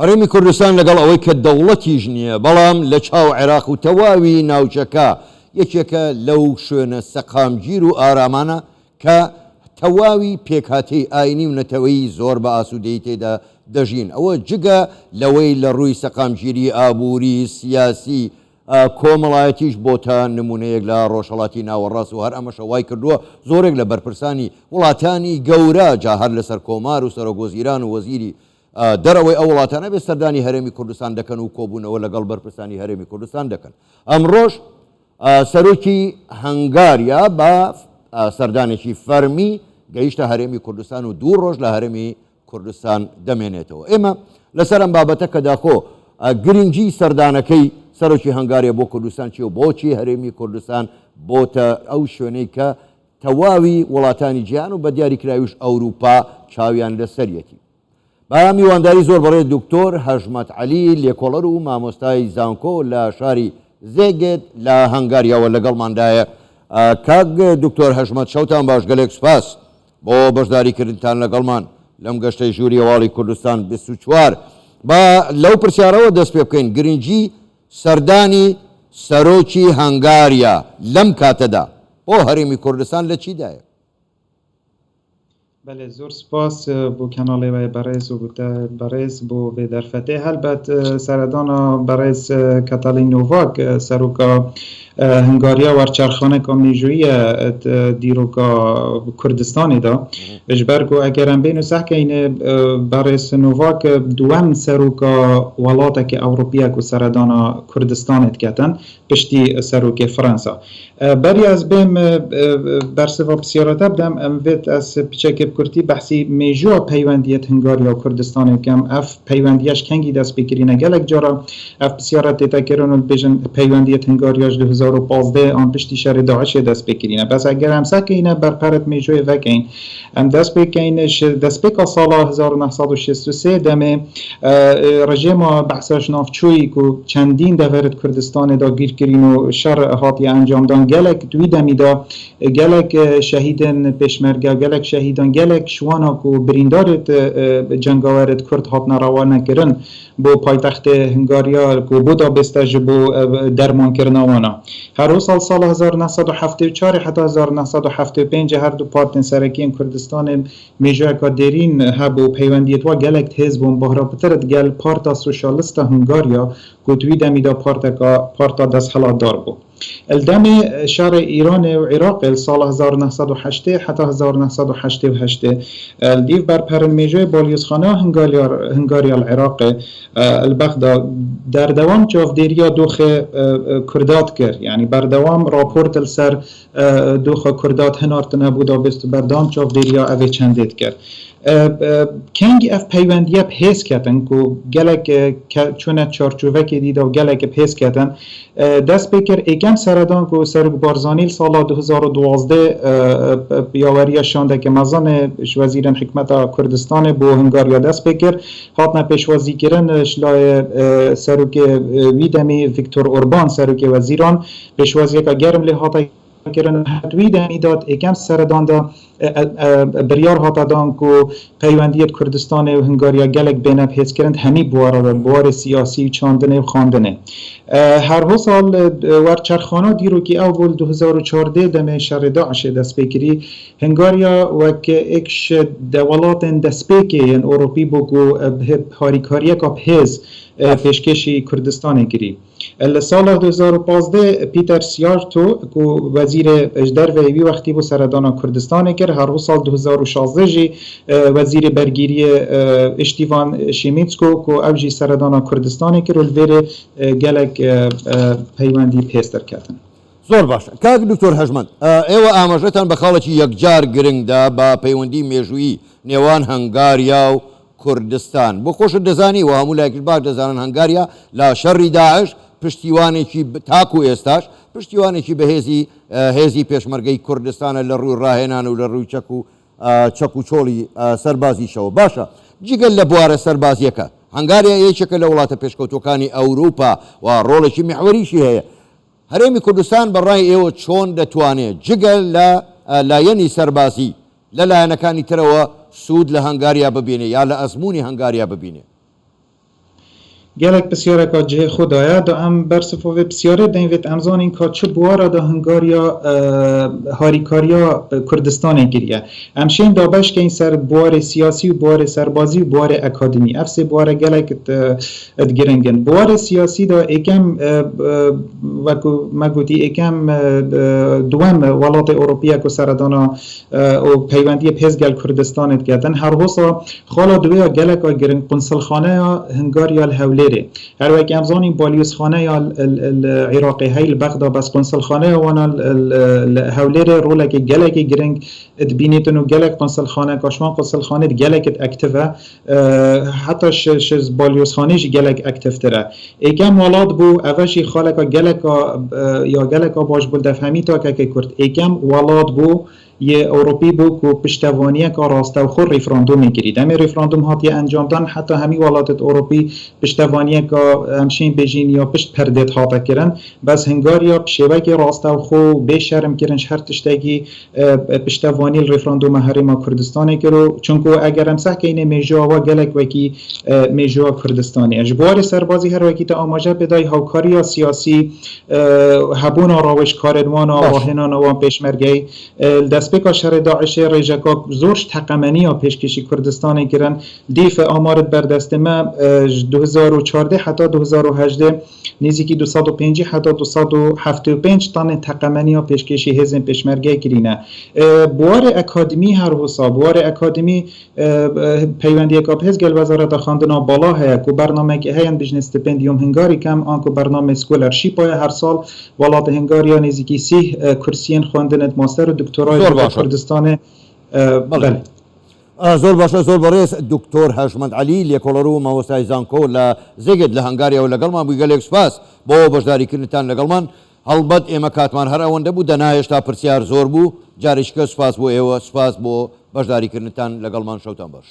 هەرێمی کوردستان لەگەڵ ئەوەی کە دەوڵەتیش نییە بەڵام لە چاو عێراق و تەواوی ناوچەکە یەکێکە لەو شوێنە سەقامگیر و ئارامانە کە تەواوی پێکهاتەی ئاینی و نەتەوەی زۆر بە ئاسوودەی تێدا دەژین. ئەوە جگە لەوەی لە ڕووی سەقامگیری ئابووری سیاسی کۆمەڵایەتیش بۆتە نمونەیەک لە ڕۆژهەڵاتی ناوەڕاست و هەر ئەمەشە وای کردووە زۆرێک لە بەرپرسانی وڵاتانی گەورە جا هەر لەسەر کۆمار و سەرۆگۆزیران و وەزیری دەرەوەی ئەو وڵاتانە بێ سەردانی هەرێمی کوردستان دەکەن و کۆبوونەوە لەگەڵ بەرپرسانی هەرێمی کوردستان دەکەن. ئەمڕۆژ سەرۆکی هەنگاریا بە سەردانێکی فەرمی گەیشتە هەرێمی کوردستان و 2 ڕۆژ لە هەرێمی کوردستان دەمێنێتەوە. ئێمە لەسەر ئەم بابەتە کە داخۆ گرنگی سەردانەکەی سەرۆکی هەنگاریە بۆ کوردستان چی و بۆچی هەرێمی کوردستان بۆتە ئەو شوێنەی کە تەواوی وڵاتانی جیهان و بە دیاریکراویش ئەوروپا چاویان لەسەرەتی. با میوانداری زۆر بەڕێ دکتۆر هەژمەت عەلی لێکۆڵەر و مامۆستای زانکۆ لە شاری زێگێت لە هەنگاریاوە لەگەڵماندایە. کاک دکتۆر هەژمەت شەوتان باش، گەلێک سوپاس بۆ بەشداریکردنتان لەگەڵمان لەم گەشتەی ژووری هەواڵی کوردستان 24. با لەو پرسیارەوە دەست پێ بکەین گرنگی سەردانی سەرۆکی هەنگاریە لەم کاتەدا بۆ هەرێمی کوردستان لە چیدایە؟ بله زۆر سپاس بۆ کەناڵی وای بەڕێز و بەڕێز بۆ بێدەرفەتێ هەلبەت سەردانا بەڕێز کەتاڵین نۆڤاک سەرۆکە هەنگاریا وەرچەرخانەکە مێژوویە دیرۆکە کوردستانیدا ژبەر و ئەگەرم بێن و سەحکەینە بەڕێز نۆڤاک دووەم سەرۆکە وڵاتێکی ئەوروپیەک و سەردانا کوردستانت کەتن پشتی سەرۆکی فەرەنسا. بەری ئەس بێم بەرسڤە پرسیارەتە بدەم ئەم بێت ئەس پچێکی بکورتی بەحسی مێژووە پەیوەندیەت هەنگاریا و کوردستانی بکەم. ئەف پەیوەندیەش کەنگی دەست پێکردینە گەلێک جارە ئەف پرسیارەت تێتەکردن و بێژن پەیوەندیەت هەنگاریاش 2015 آن پشتی شەڕی داعش دەست پێکردینە. بەس ئەگەر ئەم سەکەینە بەرپەرت مێژووی ڤەکەین ئەم دەست پێکەینش دەست پێکە ساڵا 1963 دەمێ ڕژێما بەحسەش ناوچووی و چەندین دەڤێرت کوردستانیدا گیرکردین و شەڕ هاتی ئەنجامدان گەلێک دوی دەمیدا گەلێک شەهیدن پێشمەرگە گەلێک شەهیدان گەلێک شواناک و بریندارت جەنگاوەرت کورد هاتنە ڕەوانەکردن بۆ پایتەختê هەنگاریا و بۆ دابێستە ji بۆ دەرمانکردنەوەنا. هەرو ساڵ 1974 حتا 1975 هەردوو پارتên serokiyên Kurdistanê mêjoyeka derîn hebû peywendiyê wan gelek têz bûn bahrapitiret gel Parta Sosyalîsta Hungarya ku di wî demî de parta desthilatdar bû. Eldemê şerê Îranê û Iraqê sala 1980 heta 1988 dîv berperin mêjoyê balyozxaneya Hungarya li Iraqê li Bexda derdewam çavdêriya doxê Kurdat kir. Yani berdewam raport li ser doxa Kurdat hinartine bû dabêst û berdewam çavdêriya evê çendêt kir. Kengî ev peywendiye pêz ketin ku gelek çûne çarçûvekê dîda û gelek pêz ketin dest pê kir êkem seredan ku Serok Barzanî sala 2012 yaweriya şandeke mezanê ji Wezîrên Hikmeta Kurdistanê bû Hungarya dest pê kir hatine pêşwazîkirin ji layê serokê wî demê Viktor Orban serokê wezîran pêşwaziyeka germ lê hata kirin hedwî demî dat êkem seredan da biryar hata dan ku peywendiyet Kurdistanê û Hungarya gelek bêne pêzkirin hemî buwara de buwarê siyasî çandinê û xandinê. Her sal werçerxana dîrokî ew bû 2014 demê şerê Daişê dest pêkirî Hungarya wek ek ji welatên destpêkê yên Ewropî bû ku harîkariyeka pêz pêşkêşî Kurdistanê kirî. Li sala 2015 Peter Szijjarto ku wezîrê ji derveyê wî wextî bû seredana Kurdistanê kir her sal 2016 jî wezîrê bergîriyê Îştîvan Şîmîtsko ku ew jî seredana Kurdistanê kir û li vêrê gelek peywendî pêztir ketin. زۆر باش. کاک دکتۆر هەژمەت ئێوە ئاماژەتان بە خاڵێکی یەکجار گرنگدا بە پەیوەندی مێژوویی نێوان هەنگاریا و کوردستان بۆ خۆشت دەزانی و هەموو لایەکیش باش دەزانن هەنگاریا لە شەڕی داعش پشتیوانێکی تاکو ئێستاش پشتیوانێکی بە هێزی پێشمەرگەی کوردستانە لە ڕووی ڕاهێنان و لە ڕووی چەک و چۆڵی سەربازیشەوە. باشە جگەل لە بوارە سەربازیەکە هەنگاریا یەکێکە لە وڵاتە پێشکەوتوەکانی ئەوروپا و ڕۆڵێکی میحوەریشی هەیە. هەرێمی کوردستان بەڕای ئێوە چۆن دەتوانێت جگەل لە لایەنی سەربازی لە لایەنەکانی ترەوە سوود لە هەنگاریا ببینێ یا لە ئەزمموی هەنگاریا ببینێ؟ گلک بسیاره که جه خدایه دا ام برسفو بسیاره دینویت امزان این که چه بواره دا هنگاریا هاریکاریا کردستان گریه همشین دابش که این سر بوار سیاسی و بوار سربازی و بوار اکادمی افس بوار گلک گرنگن بوار سیاسی دا ایکم وکو مگوتی ایکم دوام ولات اروپیه که سردانا و پیوندی پیزگل کردستانت گردن هر حسا خالا دویا گلک و گرنگ قنصلخانه هنگاریا الهوليري هر وقت امزان این بالیوس خانه یا العراقی های بغداد بس قنصل خانه وانا الهوليري رولا که گلک گرنگ ادبینیتن و گلک قنصل خانه کاشوان قنصل خانه گلک اکتفه حتی شز بالیوس خانه جی گلک اکتف تره ایکم ولاد بو اوشی خالک گلک یا گلک باش بلد فهمی تا که کرد ایکم ولاد بو یه اروپی بو که پشتوانیه که راسته و خور ریفراندوم میگیرید همه ریفراندوم هاتی انجام دان حتی همی ولایت اروپی پشتوانیه که همشین بجین یا پشت پردت هاته کرن بس هنگاریا پشوه که راسته و خو به شرم کرن شهر تشتگی پشتوانی ریفراندوم هریما کردستانی کرو چونکو اگر هم سح که اینه میجوا و گلک وکی میجوا کردستانی اجبار سربازی هر وکی تا آماجه بدای هاوکاری سیاسی هبون راوش کاردوان واهنان و پیشمرگی دست بکا شهر داعش ریجکا زورش تقمنی ها پیشکشی کردستان گرن دیف آمارت بر دست ما 2014 حتی 2018 نزدیکی 205 حتی 275 تن تقمنی ها پیشکشی هزم پیشمرگی کرینه بوار اکادمی هر حسا بوار اکادمی پیوندی کاب هزگل وزارت خواندنا بالا هیا که برنامه که هیان بجن استپندیوم هنگاری کم آنکو برنامه سکولرشیپ های هر سال ولات هنگاری ها نزدیکی 30 کرسین خواندنت ماستر و دکترای کردستان بله زۆر باشە زۆر بەڕێز دکتۆر هاشمەند علی لێکۆڵەر و مامۆستای زانکۆ لە زێگت لە هەنگاریەوە لەگەڵمان بووی گەلێک سوپاس بۆ بەشداریکردنتان لەگەڵمان هەڵبەت ئێمە کاتمان هەر ئەوەندە بوو دەنا هێشتا پرسیار زۆر بوو جارێککە سوپاس بۆ ئێوە سوپاس بۆ بەشداریکردنتان لەگەڵمان شەوتان باش